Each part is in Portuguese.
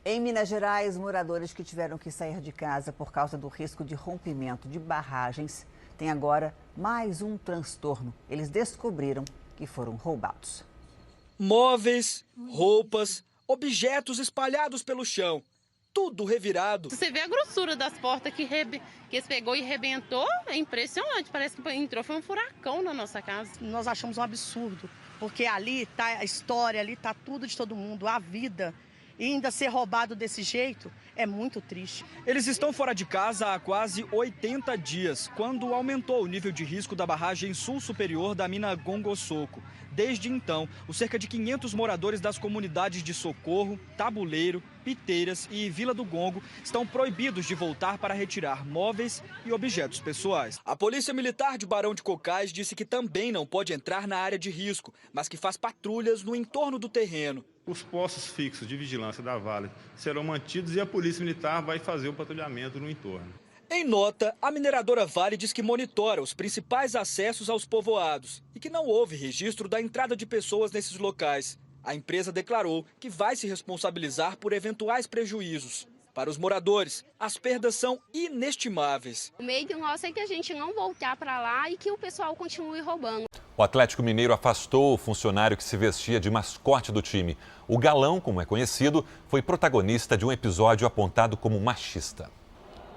Em Minas Gerais, moradores que tiveram que sair de casa por causa do risco de rompimento de barragens têm agora mais um transtorno. Eles descobriram que foram roubados. Móveis, roupas, objetos espalhados pelo chão. Tudo revirado. Você vê a grossura das portas que eles pegou e rebentou, é impressionante. Parece que entrou, foi um furacão na nossa casa. Nós achamos um absurdo, porque ali está a história, ali está tudo de todo mundo, a vida. E ainda ser roubado desse jeito é muito triste. Eles estão fora de casa há quase 80 dias, quando aumentou o nível de risco da barragem sul superior da mina Gongo-Soco. Desde então, os cerca de 500 moradores das comunidades de Socorro, Tabuleiro, Piteiras e Vila do Gongo estão proibidos de voltar para retirar móveis e objetos pessoais. A Polícia Militar de Barão de Cocais disse que também não pode entrar na área de risco, mas que faz patrulhas no entorno do terreno. Os postos fixos de vigilância da Vale serão mantidos e a Polícia Militar vai fazer o patrulhamento no entorno. Em nota, a mineradora Vale diz que monitora os principais acessos aos povoados e que não houve registro da entrada de pessoas nesses locais. A empresa declarou que vai se responsabilizar por eventuais prejuízos. Para os moradores, as perdas são inestimáveis. O medo nosso é que a gente não voltar para lá e que o pessoal continue roubando. O Atlético Mineiro afastou o funcionário que se vestia de mascote do time. O Galão, como é conhecido, foi protagonista de um episódio apontado como machista.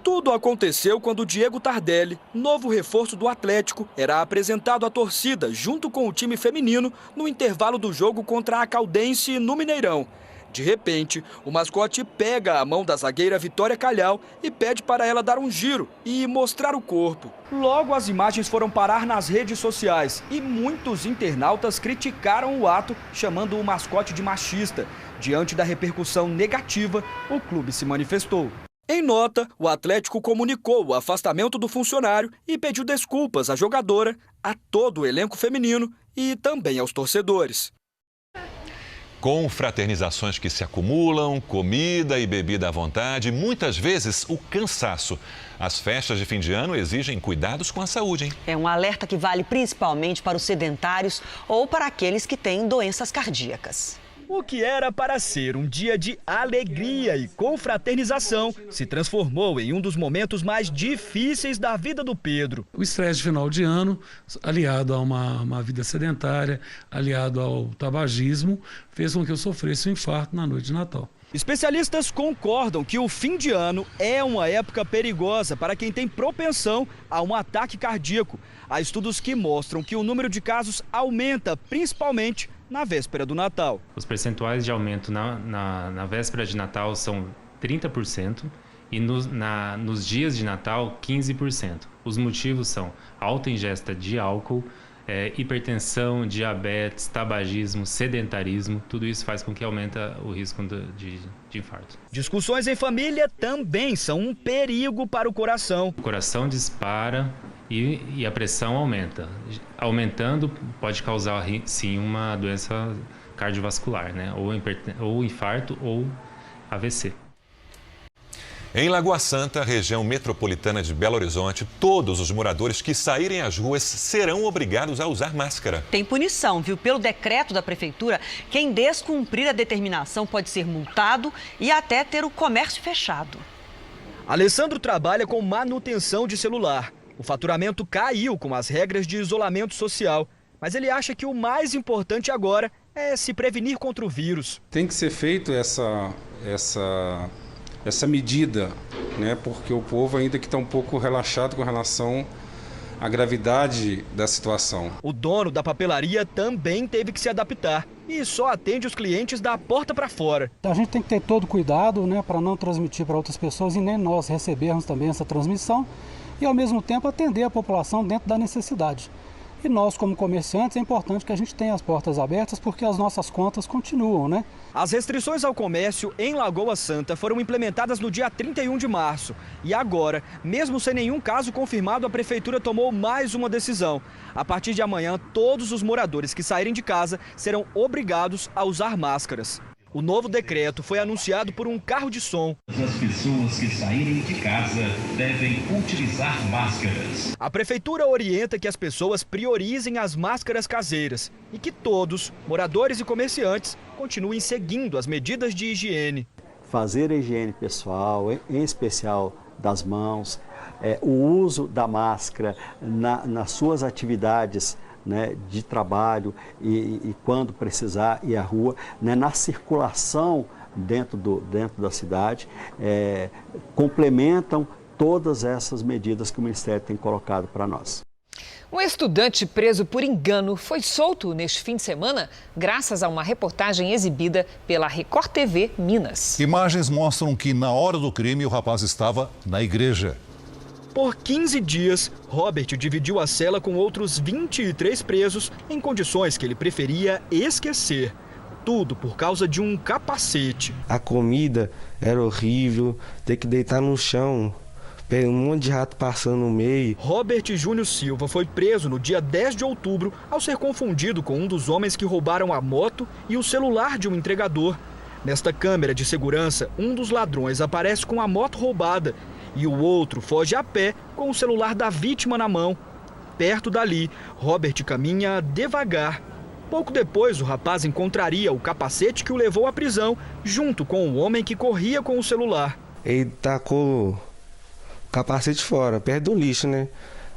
Tudo aconteceu quando Diego Tardelli, novo reforço do Atlético, era apresentado à torcida junto com o time feminino no intervalo do jogo contra a Caldense no Mineirão. De repente, o mascote pega a mão da zagueira Vitória Calhau e pede para ela dar um giro e mostrar o corpo. Logo, as imagens foram parar nas redes sociais e muitos internautas criticaram o ato, chamando o mascote de machista. Diante da repercussão negativa, o clube se manifestou. Em nota, o Atlético comunicou o afastamento do funcionário e pediu desculpas à jogadora, a todo o elenco feminino e também aos torcedores. Com fraternizações que se acumulam, comida e bebida à vontade, muitas vezes o cansaço. As festas de fim de ano exigem cuidados com a saúde, hein? É um alerta que vale principalmente para os sedentários ou para aqueles que têm doenças cardíacas. O que era para ser um dia de alegria e confraternização se transformou em um dos momentos mais difíceis da vida do Pedro. O estresse de final de ano, aliado a uma vida sedentária, aliado ao tabagismo, fez com que eu sofresse um infarto na noite de Natal. Especialistas concordam que o fim de ano é uma época perigosa para quem tem propensão a um ataque cardíaco. Há estudos que mostram que o número de casos aumenta, principalmente na véspera do Natal. Os percentuais de aumento na véspera de Natal são 30% e nos dias de Natal, 15%. Os motivos são alta ingesta de álcool, hipertensão, diabetes, tabagismo, sedentarismo. Tudo isso faz com que aumenta o risco de infarto. Discussões em família também são um perigo para o coração. O coração dispara e a pressão aumenta. Aumentando pode causar, sim, uma doença cardiovascular, né? Ou infarto ou AVC. Em Lagoa Santa, região metropolitana de Belo Horizonte, todos os moradores que saírem às ruas serão obrigados a usar máscara. Tem punição, viu? Pelo decreto da prefeitura, quem descumprir a determinação pode ser multado e até ter o comércio fechado. Alessandro trabalha com manutenção de celular. O faturamento caiu com as regras de isolamento social, mas ele acha que o mais importante agora é se prevenir contra o vírus. Tem que ser feito essa medida, né? Porque o povo ainda que está um pouco relaxado com relação à gravidade da situação. O dono da papelaria também teve que se adaptar e só atende os clientes da porta para fora. A gente tem que ter todo cuidado, né, para não transmitir para outras pessoas e nem nós recebermos também essa transmissão e ao mesmo tempo atender a população dentro da necessidade. E nós, como comerciantes, é importante que a gente tenha as portas abertas porque as nossas contas continuam, né? As restrições ao comércio em Lagoa Santa foram implementadas no dia 31 de março. E agora, mesmo sem nenhum caso confirmado, a prefeitura tomou mais uma decisão. A partir de amanhã, todos os moradores que saírem de casa serão obrigados a usar máscaras. O novo decreto foi anunciado por um carro de som. As pessoas que saírem de casa devem utilizar máscaras. A prefeitura orienta que as pessoas priorizem as máscaras caseiras e que todos, moradores e comerciantes, continuem seguindo as medidas de higiene. fazer a higiene pessoal, em especial das mãos, o uso da máscara nas suas atividades, né, de trabalho e quando precisar ir à rua, né, na circulação dentro da cidade, complementam todas essas medidas que o Ministério tem colocado para nós. Um estudante preso por engano foi solto neste fim de semana graças a uma reportagem exibida pela Record TV Minas. Imagens mostram que na hora do crime o rapaz estava na igreja. Por 15 dias, Robert dividiu a cela com outros 23 presos em condições que ele preferia esquecer. Tudo por causa de um capacete. A comida era horrível, ter que deitar no chão. Um monte de rato passando no meio. Robert Júnior Silva foi preso no dia 10 de outubro ao ser confundido com um dos homens que roubaram a moto e o celular de um entregador. Nesta câmera de segurança, um dos ladrões aparece com a moto roubada e o outro foge a pé com o celular da vítima na mão. Perto dali, Robert caminha devagar. Pouco depois, o rapaz encontraria o capacete que o levou à prisão, junto com o homem que corria com o celular. Ele tacou capacete fora, perto do lixo, né?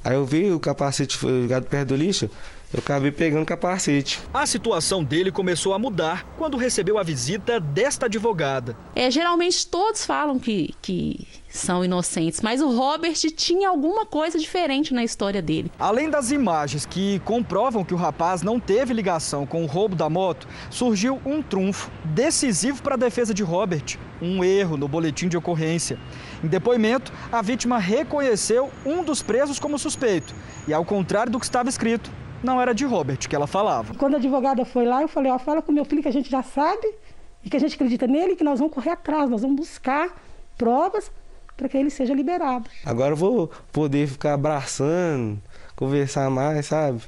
Aí eu vi o capacete jogado perto do lixo, eu acabei pegando o capacete. A situação dele começou a mudar quando recebeu a visita desta advogada. Geralmente todos falam que são inocentes, mas o Robert tinha alguma coisa diferente na história dele. Além das imagens que comprovam que o rapaz não teve ligação com o roubo da moto, surgiu um trunfo decisivo para a defesa de Robert, um erro no boletim de ocorrência. Em depoimento, a vítima reconheceu um dos presos como suspeito e, ao contrário do que estava escrito, não era de Robert que ela falava. Quando a advogada foi lá, eu falei, fala com meu filho que a gente já sabe e que a gente acredita nele, que nós vamos correr atrás, nós vamos buscar provas para que ele seja liberado. Agora eu vou poder ficar abraçando, conversar mais, sabe?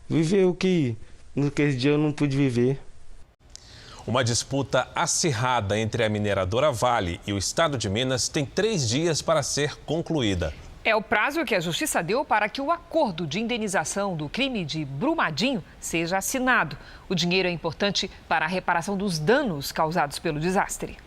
Viver o que naquele dia eu não pude viver. Uma disputa acirrada entre a mineradora Vale e o estado de Minas tem 3 dias para ser concluída. É o prazo que a Justiça deu para que o acordo de indenização do crime de Brumadinho seja assinado. O dinheiro é importante para a reparação dos danos causados pelo desastre.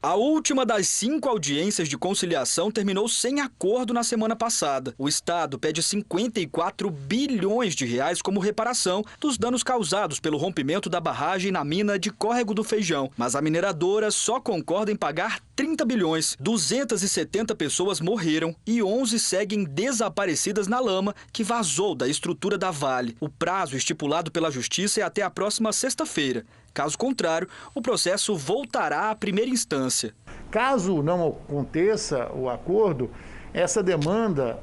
A última das 5 audiências de conciliação terminou sem acordo na semana passada. O Estado pede 54 bilhões de reais como reparação dos danos causados pelo rompimento da barragem na mina de Córrego do Feijão. Mas a mineradora só concorda em pagar 30 bilhões. 270 pessoas morreram e 11 seguem desaparecidas na lama que vazou da estrutura da Vale. O prazo estipulado pela Justiça é até a próxima sexta-feira. Caso contrário, o processo voltará à primeira instância. Caso não aconteça o acordo, essa demanda,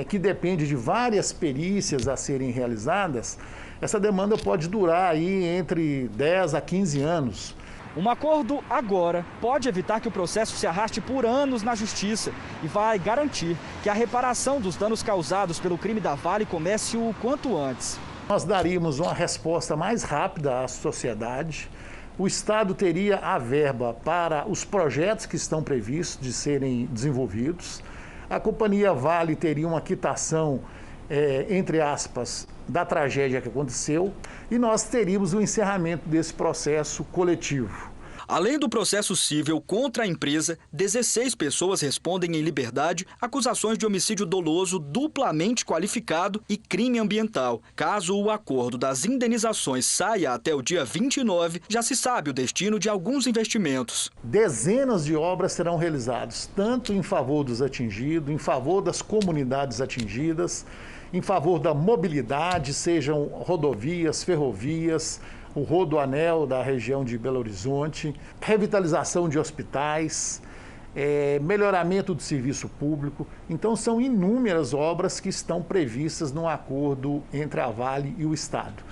que depende de várias perícias a serem realizadas, essa demanda pode durar aí entre 10 a 15 anos. Um acordo agora pode evitar que o processo se arraste por anos na Justiça e vai garantir que a reparação dos danos causados pelo crime da Vale comece o quanto antes. Nós daríamos uma resposta mais rápida à sociedade. O Estado teria a verba para os projetos que estão previstos de serem desenvolvidos. A companhia Vale teria uma quitação, entre aspas, da tragédia que aconteceu. E nós teríamos o encerramento desse processo coletivo. Além do processo civil contra a empresa, 16 pessoas respondem em liberdade acusações de homicídio doloso duplamente qualificado e crime ambiental. Caso o acordo das indenizações saia até o dia 29, já se sabe o destino de alguns investimentos. Dezenas de obras serão realizadas, tanto em favor dos atingidos, em favor das comunidades atingidas, em favor da mobilidade, sejam rodovias, ferrovias, o rodoanel da região de Belo Horizonte, revitalização de hospitais, melhoramento do serviço público. Então, são inúmeras obras que estão previstas no acordo entre a Vale e o Estado.